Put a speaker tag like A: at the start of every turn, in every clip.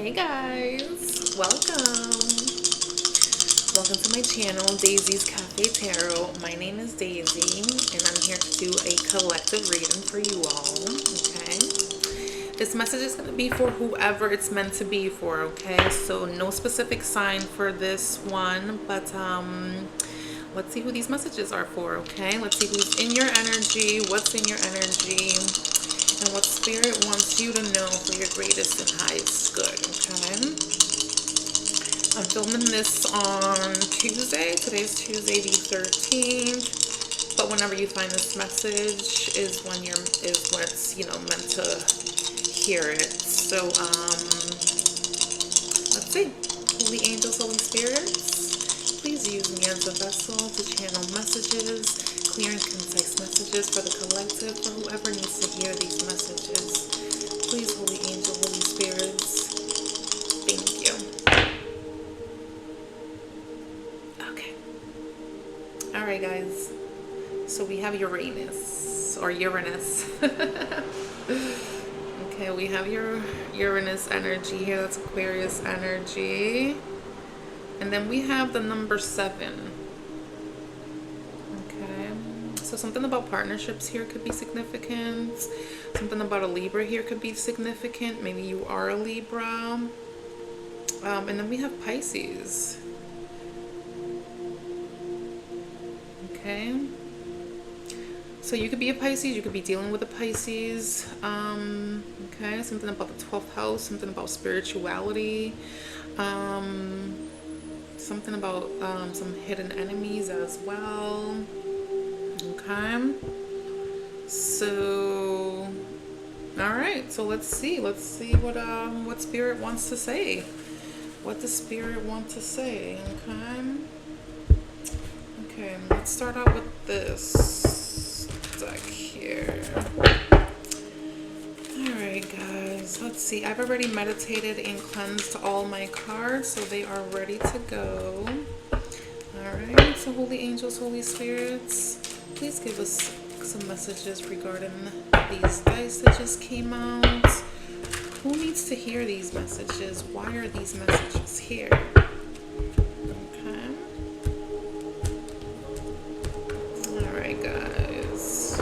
A: Hey guys, welcome to my channel, Daisy's Cafe Tarot. My name is Daisy and I'm here to do a collective reading for you all. Okay, this message is going to be for whoever it's meant to be for. Okay, so no specific sign for this one, but let's see who these messages are for. Okay, let's see who's in your energy, what's in your energy, and what spirit wants you to know for your greatest and highest good. Okay, I'm filming this on Tuesday. Today's Tuesday the 13th, but whenever you find this message is when it's meant to hear it. So let's see. Holy angels, holy spirits, please use me as a vessel to channel messages, clear and concise messages for the collective, for whoever needs to hear these messages. Please, holy angel, holy spirits, thank you. Okay. All right, guys. So we have Uranus, or Uranus. Okay, we have your Uranus energy here. That's Aquarius energy. And then we have the number 7. Okay. So something about partnerships here could be significant. Something about a Libra here could be significant. Maybe you are a Libra. And then we have Pisces. Okay. So you could be a Pisces, you could be dealing with a Pisces. Okay, something about the 12th house, something about spirituality, something about some hidden enemies as well. Okay. So, all right. So let's see what spirit wants to say. What does spirit want to say? Okay. Okay, let's start out with this deck here. Alright guys, let's see. I've already meditated and cleansed all my cards, so they are ready to go. Alright, so holy angels, holy spirits, please give us some messages regarding these dice that just came out. Who needs to hear these messages? Why are these messages here? Alright guys.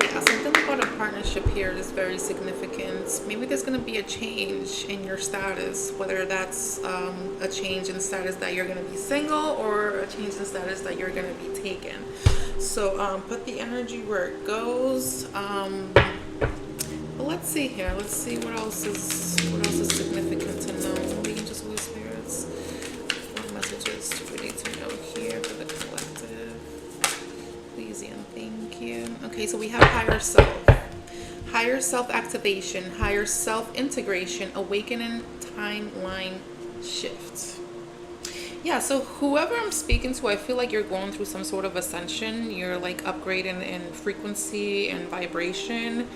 A: Yeah, something about a partnership here is very significant. Maybe there's going to be a change in your status, whether that's a change in status that you're going to be single or a change in status that you're going to be taken. So put the energy where it goes. But let's see here. Let's see what else is significant to know. Holy angels, holy spirits. What messages do we need to know here for the collective? Please and thank you. Okay, so we have higher self activation, higher self integration, awakening, timeline shift. Yeah, so whoever I'm speaking to, I feel like you're going through some sort of ascension. You're like upgrading in frequency and vibration.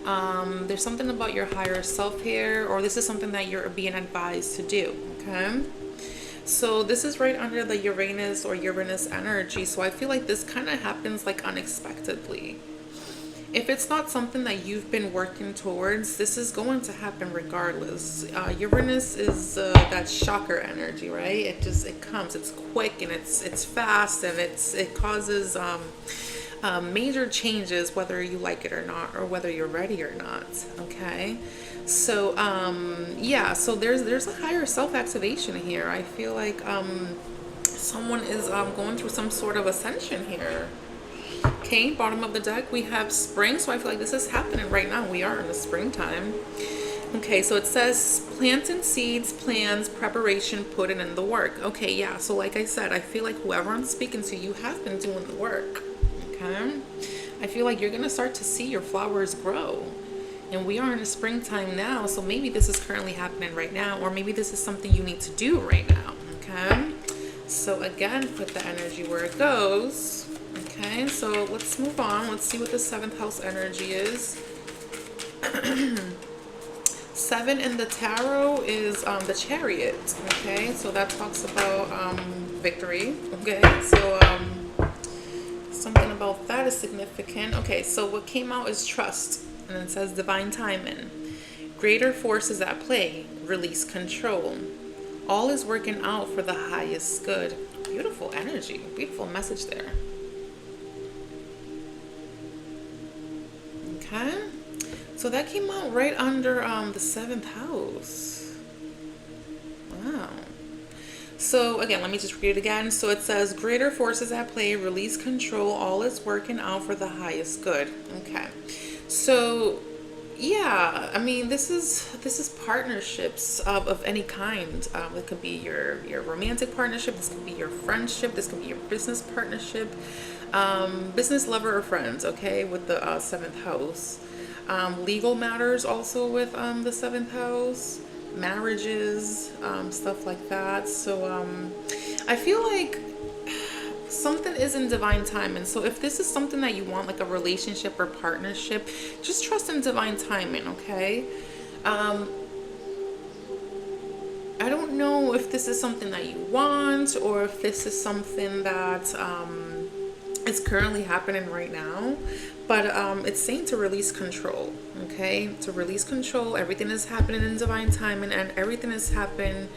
A: There's something about your higher self here, or this is something that you're being advised to do. Okay. So this is right under the Uranus or Uranus energy. So I feel like this kind of happens like unexpectedly. If it's not something that you've been working towards, this is going to happen regardless. Uranus is that shocker energy, right? It comes, it's quick and it's fast, and it causes major changes, whether you like it or not, or whether you're ready or not. Okay. So yeah, so there's a higher self-activation here. I feel like someone is going through some sort of ascension here. Okay, bottom of the deck we have spring, so I feel like this is happening right now. We are in the springtime. Okay, so it says planting seeds, plans, preparation, putting in the work. Okay, yeah, so like I said, I feel like whoever I'm speaking to, you have been doing the work. Okay, I feel like you're gonna start to see your flowers grow. And we are in the springtime now, so maybe this is currently happening right now, or maybe this is something you need to do right now. Okay, so again, put the energy where it goes. Okay, so let's move on. Let's see what the 7th house energy is. 7 in the tarot is the Chariot. Okay, so that talks about victory. Okay, so something about that is significant. Okay, so what came out is trust. And it says divine timing. Greater forces at play. Release control. All is working out for the highest good. Beautiful energy. Beautiful message there. Okay. So that came out right under the 7th house. Wow. So again, let me just read it again. So it says, greater forces at play, release control, all is working out for the highest good. Okay. So yeah, I mean, this is partnerships of any kind. It could be your romantic partnership. This could be your friendship. This could be your business partnership, business, lover, or friends. Okay, with the 7th house. Legal matters also with the 7th house. Marriages, stuff like that. So I feel like something is in divine timing. So if this is something that you want, like a relationship or partnership, just trust in divine timing. Okay. I don't know if this is something that you want, or if this is something that is currently happening right now, but it's saying to release control. Okay, to release control. Everything is happening in divine timing, and everything is happening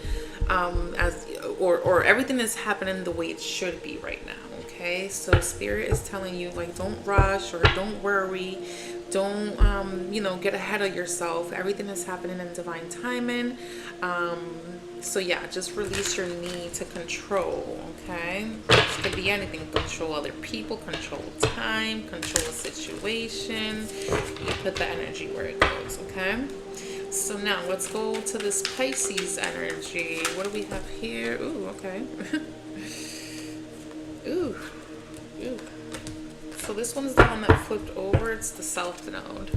A: or everything is happening the way it should be right now. Okay, so spirit is telling you, like, don't rush, or don't worry, don't get ahead of yourself. Everything is happening in divine timing. So yeah, just release your need to control. Okay, this could be anything. Control other people, control time, control a situation. You put the energy where it goes. Okay, so now let's go to this Pisces energy. What do we have here? Ooh, okay. Ooh. So this one's the one that flipped over. It's the South Node.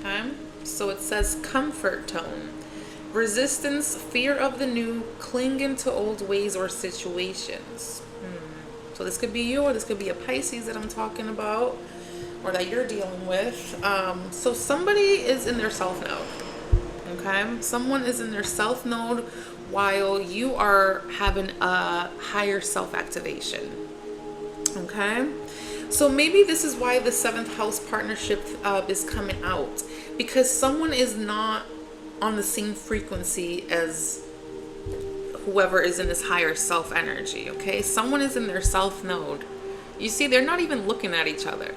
A: Okay, so it says comfort tone. Resistance, fear of the new, clinging to old ways or situations. So this could be you, or this could be a Pisces that I'm talking about, or that you're dealing with. So somebody is in their South Node. Okay, someone is in their South Node while you are having a higher self-activation. Okay, so maybe this is why the 7th house partnership is coming out, because someone is not on the same frequency as whoever is in this higher self energy. Okay, someone is in their South Node. You see, they're not even looking at each other.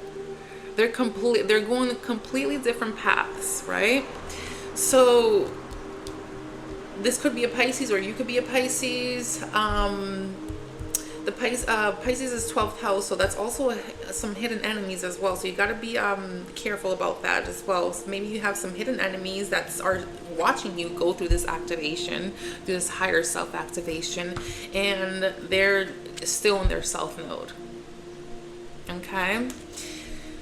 A: They're going completely different paths, right? So this could be a Pisces, or you could be a Pisces. The Pisces is 12th house, so that's also some hidden enemies as well. So you got to be careful about that as well. So maybe you have some hidden enemies that are watching you go through this activation, through this higher self activation, and they're still in their South Node. Okay.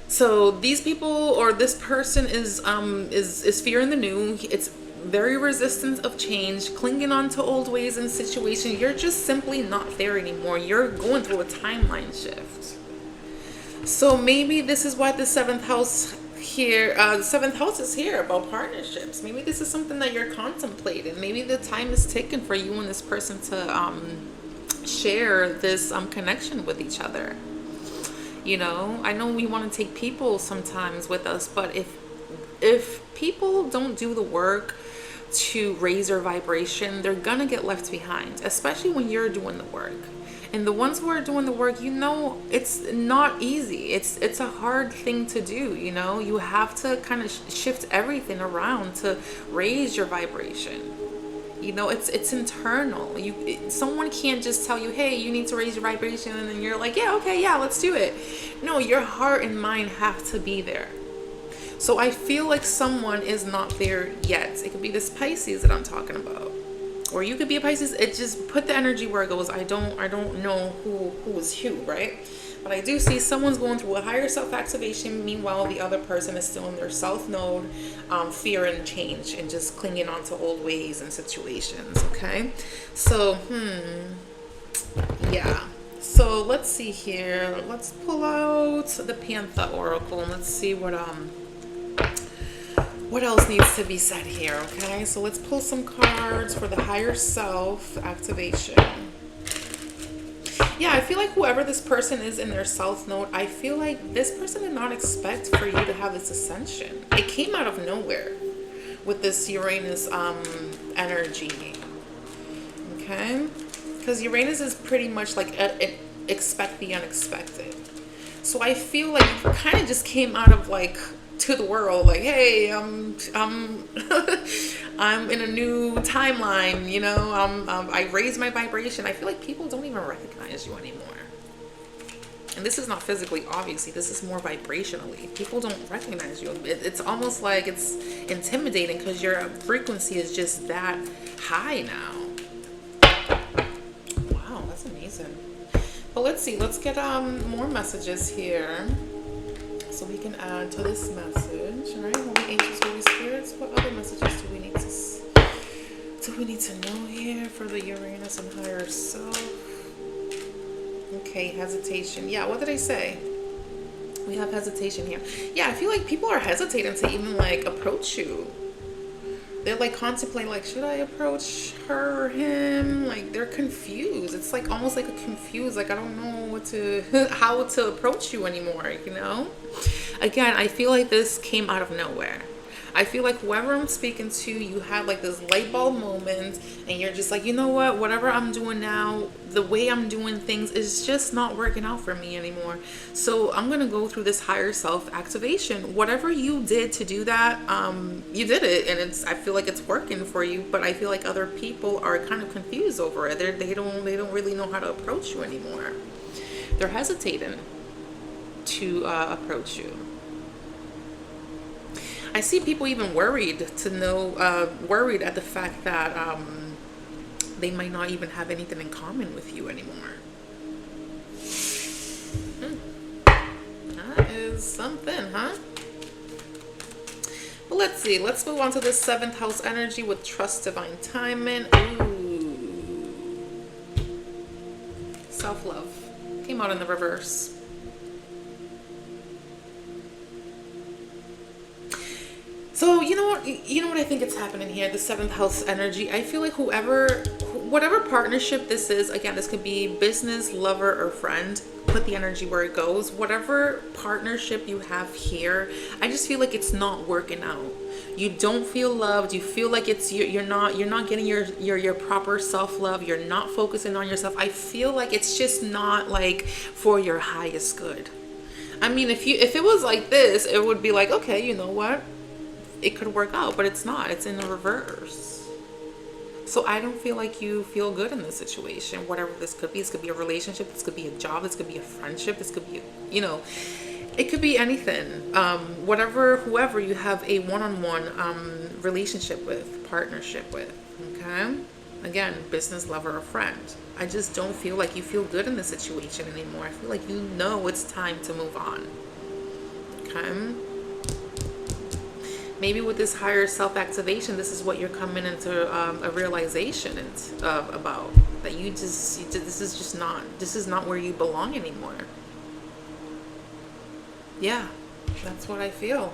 A: So these people, or this person is fearing the new. It's very resistant of change, clinging on to old ways and situations. You're just simply not there anymore. You're going through a timeline shift. So maybe this is why the 7th house here, the 7th house is here about partnerships. Maybe this is something that you're contemplating. Maybe the time is taken for you and this person to share this connection with each other. You know, I know we want to take people sometimes with us, but if people don't do the work to raise their vibration, they're gonna get left behind, especially when you're doing the work. And the ones who are doing the work, you know, it's not easy. It's a hard thing to do. You know, you have to kind of shift everything around to raise your vibration. You know, it's internal. Someone can't just tell you, hey, you need to raise your vibration, and then you're like, yeah, okay, yeah, let's do it. No, your heart and mind have to be there. So I feel like someone is not there yet. It could be this Pisces that I'm talking about, or you could be a Pisces. It just put the energy where it goes. I don't know who is who, right? But I do see someone's going through a higher self-activation. Meanwhile, the other person is still in their South Node, fear and change, and just clinging on to old ways and situations. Okay, so yeah. So let's see here. Let's pull out the Panther Oracle and let's see what else needs to be said here. Okay, so let's pull some cards for the higher self activation. Yeah, I feel like whoever this person is in their south node, I feel like this person did not expect for you to have this ascension. It came out of nowhere with this Uranus energy. Okay? Because Uranus is pretty much like expect the unexpected. So I feel like you kind of just came out of like to the world, like, hey, I'm I'm in a new timeline, you know. I raised my vibration. I feel like people don't even recognize you anymore. And this is not physically, obviously. This is more vibrationally. People don't recognize you. It's almost like it's intimidating because your frequency is just that high now. Wow, that's amazing. But let's see. Let's get more messages here, so we can add to this message. All right, Holy Angels, Holy Spirits. What other messages do we need to know here for the Uranus and higher self? Okay, hesitation. Yeah, what did I say? We have hesitation here. Yeah, I feel like people are hesitating to even like approach you. They're like contemplating, like, should I approach her or him? Like, they're confused. It's like almost like a confused, like, I don't know how to approach you anymore, you know? Again, I feel like this came out of nowhere. I feel like whoever I'm speaking to, you had like this light bulb moment and you're just like, you know what, whatever I'm doing now, the way I'm doing things is just not working out for me anymore. So I'm going to go through this higher self activation. Whatever you did to do that, you did it, and I feel like it's working for you, but I feel like other people are kind of confused over it. They don't really know how to approach you anymore. They're hesitating to approach you. I see people even worried at the fact that they might not even have anything in common with you anymore. That is something, huh? But let's see. Let's move on to the 7th house energy with trust, divine timing. Ooh. Self-love. Came out in the reverse. So you know what I think it's happening here, the 7th house energy. I feel like whatever partnership this is, again, this could be business, lover, or friend. Put the energy where it goes. Whatever partnership you have here, I just feel like it's not working out. You don't feel loved. You feel like you're not getting your proper self-love. You're not focusing on yourself. I feel like it's just not like for your highest good. I mean, if it was like this, it would be like, okay, you know what? It could work out, but it's not. It's in the reverse. So I don't feel like you feel good in this situation. Whatever this could be. This could be a relationship. This could be a job. This could be a friendship. This could be, it could be anything. Whoever you have a one-on-one relationship with, partnership with. Okay? Again, business, lover, or friend. I just don't feel like you feel good in this situation anymore. I feel like it's time to move on. Okay? Maybe with this higher self-activation, this is what you're coming into a realization about. That this is not where you belong anymore. Yeah, that's what I feel.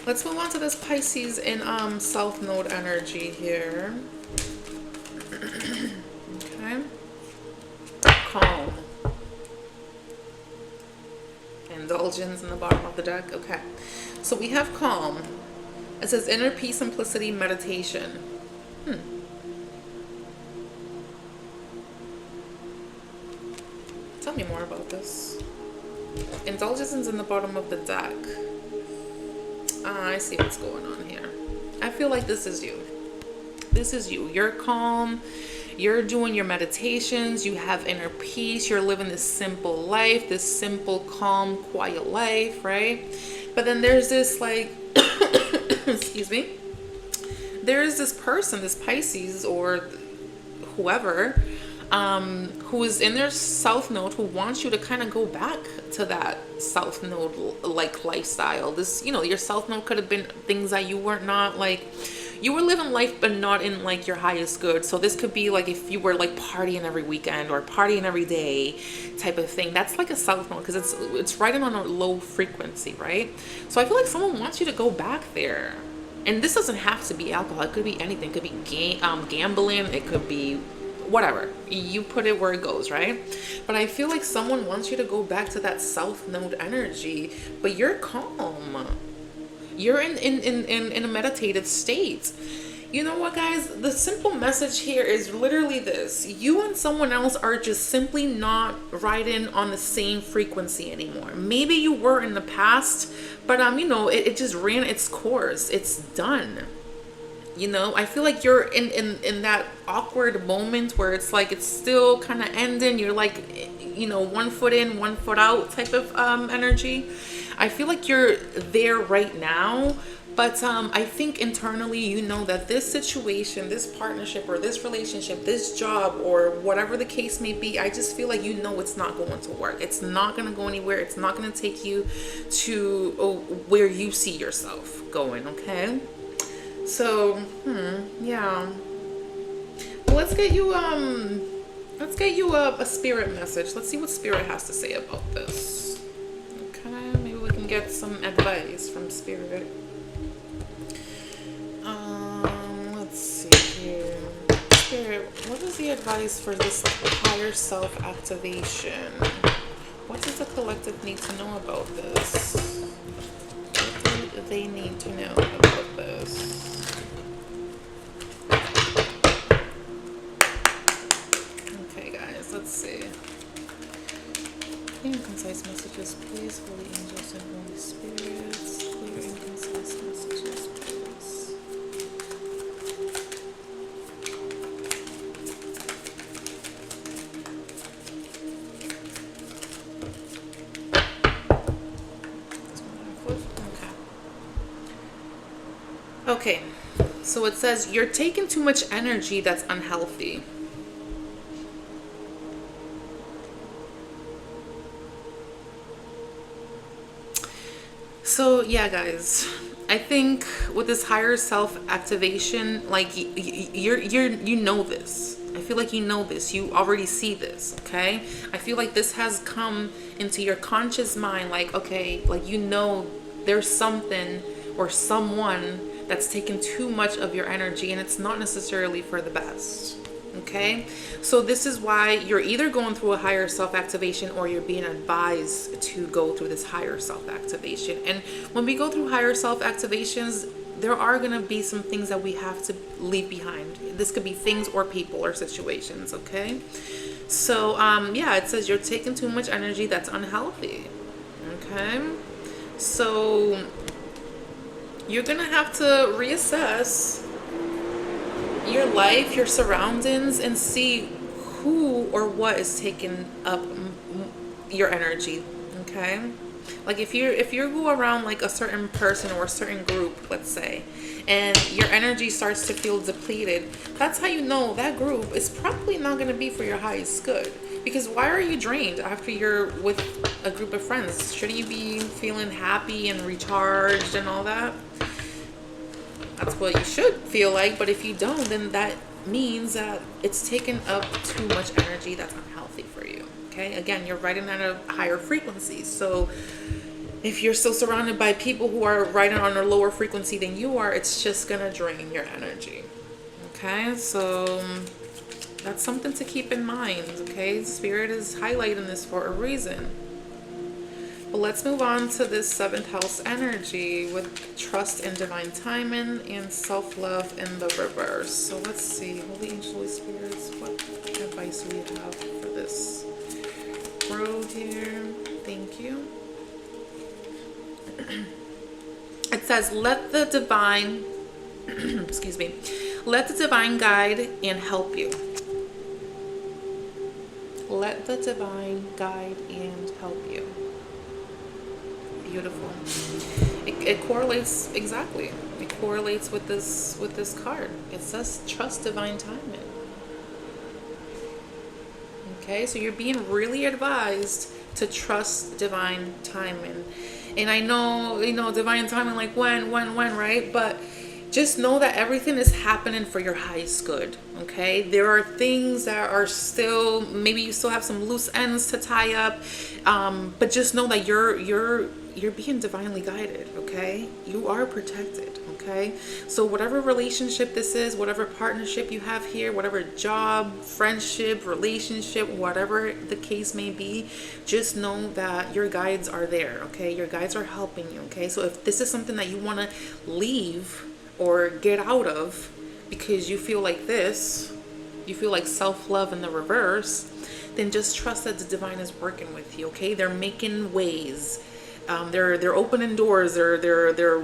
A: Let's move on to this Pisces in South Node energy here. Okay. Calm. Indulgence in the bottom of the deck. Okay. So we have calm. It says inner peace, simplicity, meditation. Tell me more about this. Indulgence is in the bottom of the deck. I see what's going on here. I feel like this is you. This is you. You're calm. You're doing your meditations. You have inner peace. You're living this simple life, this simple, calm, quiet life, right? But then there's this like, excuse me, there's this person, this Pisces or whoever, who is in their South Node, who wants you to kind of go back to that South Node like lifestyle. This, your South Node could have been things that you were not like, you were living life but not in like your highest good. So this could be like if you were like partying every weekend or partying every day type of thing. That's like a South Node because it's riding on a low frequency, right? So I feel like someone wants you to go back there. And this doesn't have to be alcohol. It could be anything. It could be gambling. It could be whatever. You put it where it goes, right? But I feel like someone wants you to go back to that south node energy, but you're calm. You're in a meditative state. You know what, guys? The simple message here is literally this. You and someone else are just simply not riding on the same frequency anymore. Maybe you were in the past, but it just ran its course. It's done. I feel like you're in that awkward moment where it's like it's still kind of ending. You're like, 1 foot in, 1 foot out type of energy. I feel like you're there right now. But I think internally, that this situation, this partnership, or this relationship, this job, or whatever the case may be, I just feel like it's not going to work. It's not going to go anywhere. It's not going to take you to where you see yourself going, okay? So, yeah. Well, let's get you a spirit message. Let's see what spirit has to say about this. Okay, maybe we can get some advice from spirit. Let's see here. Spirit, what is the advice for this higher self activation? What does the collective need to know about this? What do they need to know about this? Okay, guys, let's see. Clear and concise messages, please. Holy angels and Holy Spirits. Clear and concise messages, please. Okay, so it says you're taking too much energy that's unhealthy. So yeah, guys, I think with this higher self activation, like you know this. I feel like you know this. You already see this, okay? I feel like this has come into your conscious mind, like, okay, like there's something or someone that's taken too much of your energy, and it's not necessarily for the best. Okay, so this is why you're either going through a higher self-activation or you're being advised to go through this higher self-activation. And when we go through higher self-activations, there are going to be some things that we have to leave behind. This could be things or people or situations. Okay, so yeah, it says you're taking too much energy that's unhealthy. Okay, so you're gonna have to reassess your life, your surroundings, and see who or what is taking up your energy. Okay, like if you go around like a certain person or a certain group, let's say, and your energy starts to feel depleted, that's how you know that group is probably not going to be for your highest good. Because why are you drained after you're with a group of friends? Shouldn't you be feeling happy and recharged and all that? That's what you should feel like. But if you don't, then that means that it's taken up too much energy that's unhealthy for you. Okay, again, you're riding at a higher frequency. So if you're still surrounded by people who are riding on a lower frequency than you are, it's just gonna drain your energy. Okay, so that's something to keep in mind. Okay, Spirit is highlighting this for a reason. But let's move on to this 7th house energy with trust in divine timing and self-love in the reverse. So let's see, Holy Angels, Holy Spirits, what advice do we have for this road here? Thank you. It says, let the divine, excuse me, let the divine guide and help you. Let the divine guide and help you. Beautiful. It correlates exactly. It correlates with this card. It says trust divine timing. Okay, so you're being really advised to trust divine timing. And I know, divine timing, like when, right? But just know that everything is happening for your highest good. Okay, there are things that are still, maybe you still have some loose ends to tie up, but just know that you're being divinely guided. Okay, you are protected. Okay, so whatever relationship this is, whatever partnership you have here, whatever job, friendship, relationship, whatever the case may be, just know that your guides are there. Okay, your guides are helping you. Okay, so if this is something that you want to leave or get out of because you feel like this, you feel like self-love in the reverse, then just trust that the divine is working with you. Okay, they're making ways. They're opening doors. They're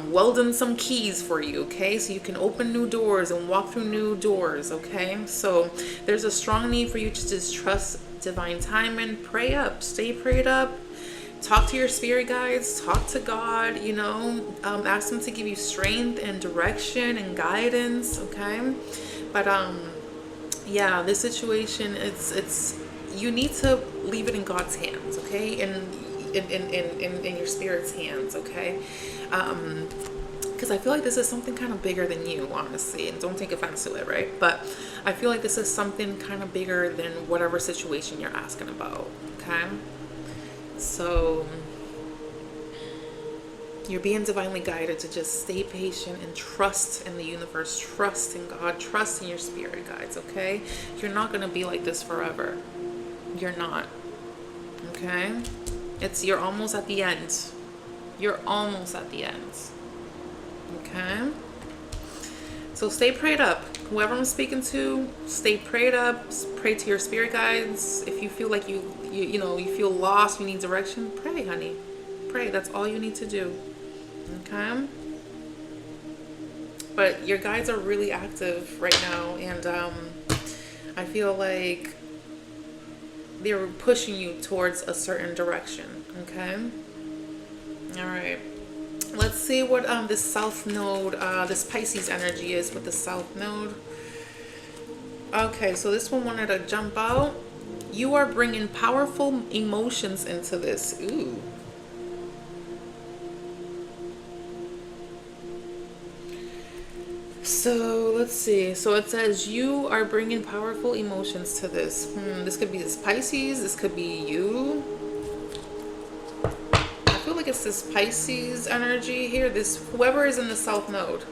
A: welding some keys for you. Okay, so you can open new doors and walk through new doors. Okay, so there's a strong need for you to just trust divine timing. Pray up, stay prayed up. Talk to your spirit guides, talk to God, ask them to give you strength and direction and guidance. Okay, but yeah, this situation, it's you need to leave it in God's hands. Okay, and in your spirit's hands. Okay, because I feel like this is something kind of bigger than you, honestly, and don't take offense to it, right? But I feel like this is something kind of bigger than whatever situation you're asking about. Okay, so you're being divinely guided to just stay patient and trust in the universe, trust in God, trust in your spirit guides. Okay, you're not going to be like this forever. You're not. Okay, you're almost at the end. You're almost at the end. Okay, so stay prayed up. Whoever I'm speaking to, stay prayed up. Pray to your spirit guides. If you feel like you feel lost, you need direction, pray, honey. Pray. That's all you need to do. Okay, but your guides are really active right now, and I feel like they're pushing you towards a certain direction. Okay, all right, let's see what this south node, this Pisces energy is with the south node. Okay, so this one wanted to jump out. You are bringing powerful emotions into this. Ooh. So let's see. So it says you are bringing powerful emotions to this. This could be this Pisces. This could be you. I feel like it's this Pisces energy here. This whoever is in the south node.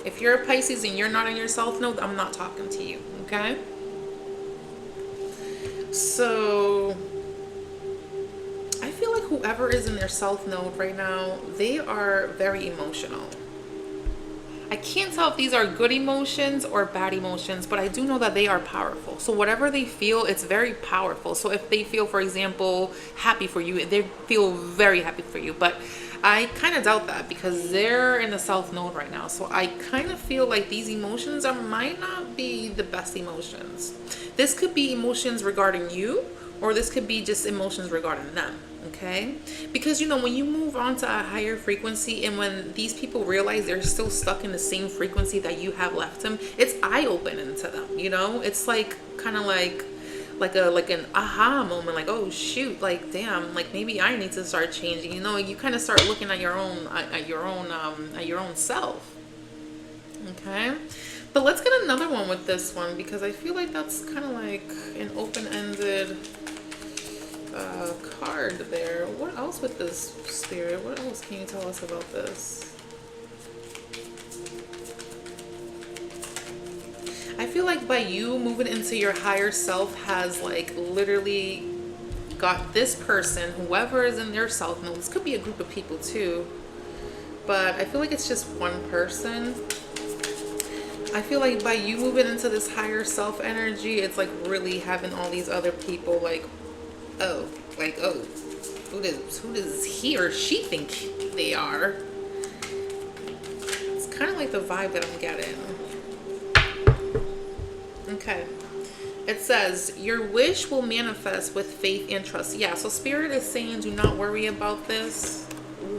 A: If you're a Pisces and you're not in your south node, I'm not talking to you. Okay. So I feel like whoever is in their south node right now, they are very emotional. I can't tell if these are good emotions or bad emotions, but I do know that they are powerful. So whatever they feel, it's very powerful. So if they feel, for example, happy for you, they feel very happy for you. But I kind of doubt that because they're in the south node right now. So I kind of feel like these emotions might not be the best emotions. This could be emotions regarding you, or this could be just emotions regarding them. Okay, because when you move on to a higher frequency, and when these people realize they're still stuck in the same frequency that you have left them, it's eye-opening to them. It's like kind of like an aha moment, like, oh shoot, like damn, like maybe I need to start changing. You kind of start looking at your own self. Okay, but let's get another one with this one, because I feel like that's kind of like an open-ended card there. What else with this, spirit? What else can you tell us about this? I feel like by you moving into your higher self has like literally got this person, whoever is in their south node. This could be a group of people too, but I feel like it's just one person. I feel like by you moving into this higher self energy, it's like really having all these other people like, oh, who does he or she think they are? It's kind of like the vibe that I'm getting. Okay. It says, your wish will manifest with faith and trust. Yeah, so Spirit is saying do not worry about this.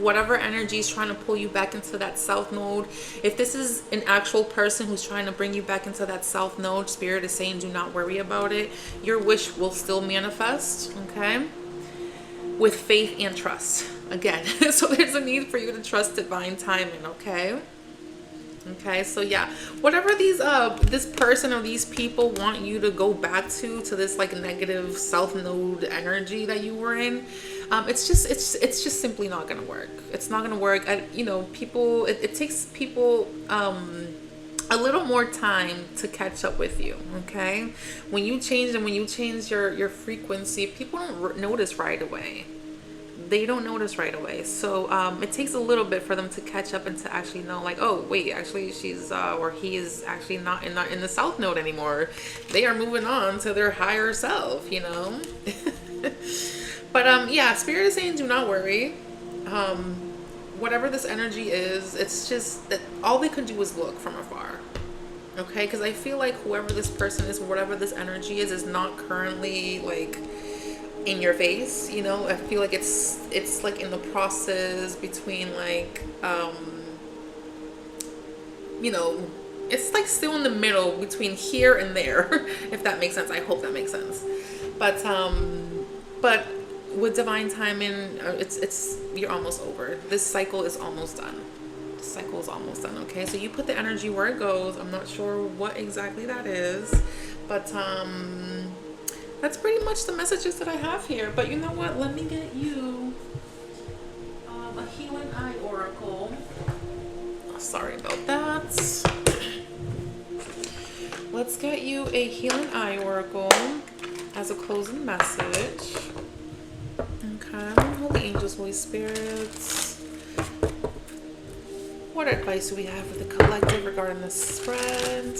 A: Whatever energy is trying to pull you back into that south node. If this is an actual person who's trying to bring you back into that south node, Spirit is saying do not worry about it. Your wish will still manifest, okay? With faith and trust. Again, so there's a need for you to trust divine timing, okay? Okay, so yeah, whatever these this person or these people want you to go back to this like negative south node energy that you were in, it's just simply not gonna work. It's not gonna work. You know, people, it takes people a little more time to catch up with you. Okay, when you change and when you change your frequency, people don't notice right away. They don't notice right away. So it takes a little bit for them to catch up and to actually know, like, oh wait, actually she's or he is actually not in the south node anymore. They are moving on to their higher self, you know. But yeah, Spirit is saying do not worry. Whatever this energy is, it's just that all they could do is look from afar. Okay, because I feel like whoever this person is, whatever this energy is not currently like in your face, you know. I feel like it's like in the process between like you know, it's like still in the middle between here and there. If that makes sense. I hope that makes sense. But with divine timing, it's you're almost over. This cycle is almost done. This cycle is almost done. Okay, so you put the energy where it goes. I'm not sure what exactly that is, but that's pretty much the messages that I have here. But you know what? Let me get you a healing eye oracle. Oh, sorry about that. Let's get you a healing eye oracle as a closing message. Okay. Holy angels, Holy spirits. What advice do we have for the collective regarding this spread?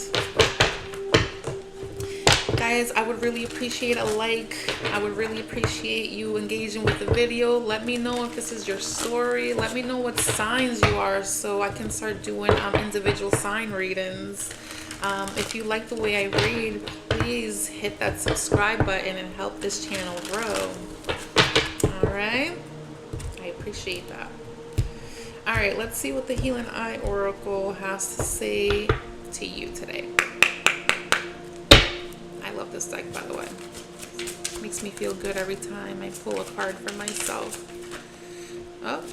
A: Guys, I would really appreciate a like. I would really appreciate you engaging with the video. Let me know if this is your story. Let me know what signs you are so I can start doing individual sign readings. If you like the way I read, please hit that subscribe button and help this channel grow. All right? I appreciate that. All right, let's see what the Healing Eye Oracle has to say to you today. I love this deck, by the way. It makes me feel good every time I pull a card for myself. Oh.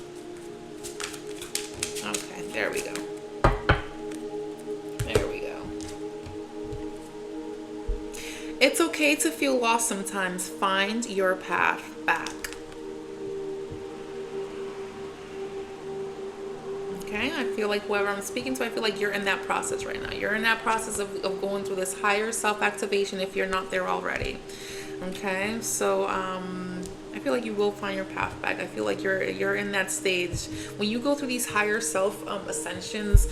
A: Okay, there we go. There we go. It's okay to feel lost sometimes. Find your path back. Okay, I feel like whoever I'm speaking to, I feel like you're in that process right now. You're in that process of going through this higher self-activation if you're not there already. Okay, so I feel like you will find your path back. I feel like you're in that stage. When you go through these higher self ascensions,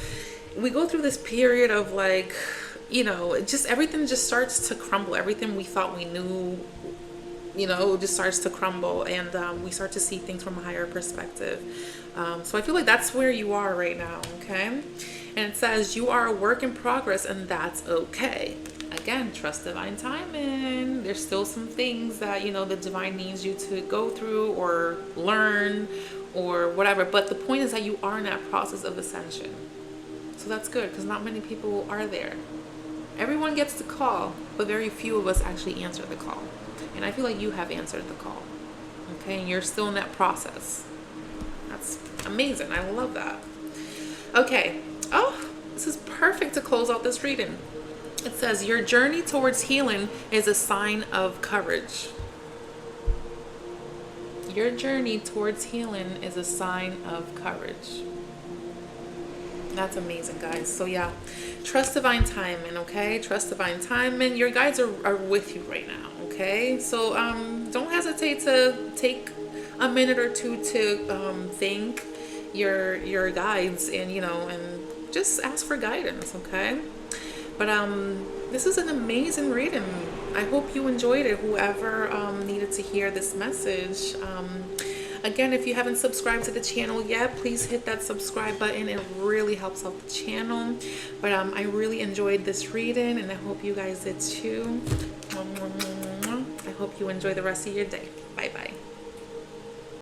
A: we go through this period of like, you know, just everything just starts to crumble. Everything we thought we knew, you know, just starts to crumble, and we start to see things from a higher perspective. So I feel like that's where you are right now, okay? And it says you are a work in progress, and that's okay. Again, trust divine timing. There's still some things that, you know, the divine needs you to go through or learn or whatever. But the point is that you are in that process of ascension. So that's good, because not many people are there. Everyone gets the call, but very few of us actually answer the call. And I feel like you have answered the call, okay? And you're still in that process. That's amazing. I love that. Okay. Oh, this is perfect to close out this reading. It says, your journey towards healing is a sign of courage. Your journey towards healing is a sign of courage. That's amazing, guys. So yeah, trust divine timing, okay? Trust divine timing. Your guides are with you right now, okay? So don't hesitate to take a minute or two to thank your guides, and you know, and just ask for guidance, okay? But this is an amazing reading. I hope you enjoyed it, whoever needed to hear this message. Again, if you haven't subscribed to the channel yet, please hit that subscribe button. It really helps out the channel. But I really enjoyed this reading, and I hope you guys did too. I hope you enjoy the rest of your day. Bye bye.